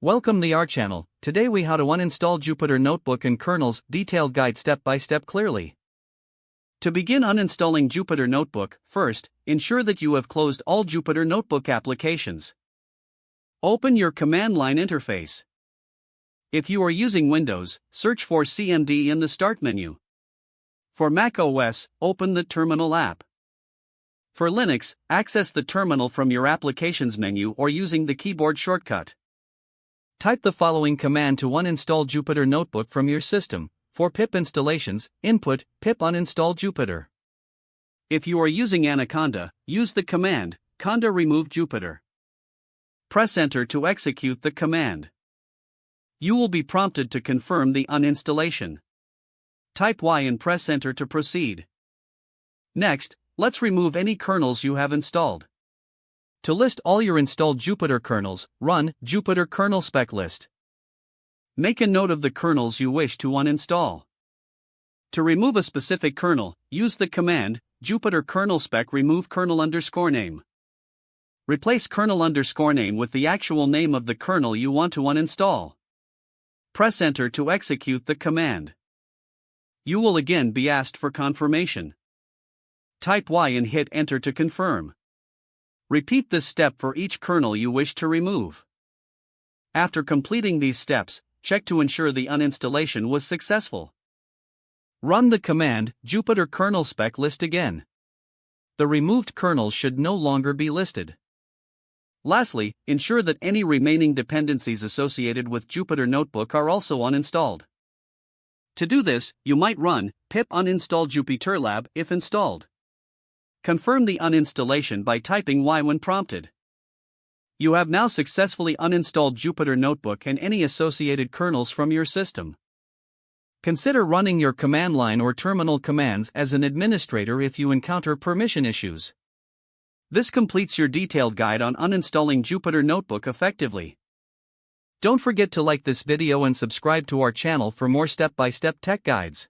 Welcome to our channel. Today we how to uninstall Jupyter Notebook and kernels, detailed guide step by step clearly. To begin uninstalling Jupyter Notebook, first, ensure that you have closed all Jupyter Notebook applications. Open your command line interface. If you are using Windows, search for CMD in the Start menu. For Mac OS, open the Terminal app. For Linux, access the terminal from your Applications menu or using the keyboard shortcut. Type the following command to uninstall Jupyter Notebook from your system. For pip installations, input pip uninstall Jupyter. If you are using Anaconda, use the command conda remove Jupyter. Press enter to execute the command. You will be prompted to confirm the uninstallation. Type Y and press enter to proceed. Next, let's remove any kernels you have installed. To list all your installed Jupyter kernels, run Jupyter kernel spec list. Make a note of the kernels you wish to uninstall. To remove a specific kernel, use the command Jupyter kernel spec remove kernel underscore name. Replace kernel underscore name with the actual name of the kernel you want to uninstall. Press enter to execute the command. You will again be asked for confirmation. Type Y and hit enter to confirm. Repeat this step for each kernel you wish to remove. After completing these steps, check to ensure the uninstallation was successful. Run the command Jupyter kernel spec list again. The removed kernels should no longer be listed. Lastly, ensure that any remaining dependencies associated with Jupyter Notebook are also uninstalled. To do this, you might run pip uninstall JupyterLab if installed. Confirm the uninstallation by typing Y when prompted. You have now successfully uninstalled Jupyter Notebook and any associated kernels from your system. Consider running your command line or terminal commands as an administrator if you encounter permission issues. This completes your detailed guide on uninstalling Jupyter Notebook effectively. Don't forget to like this video and subscribe to our channel for more step-by-step tech guides.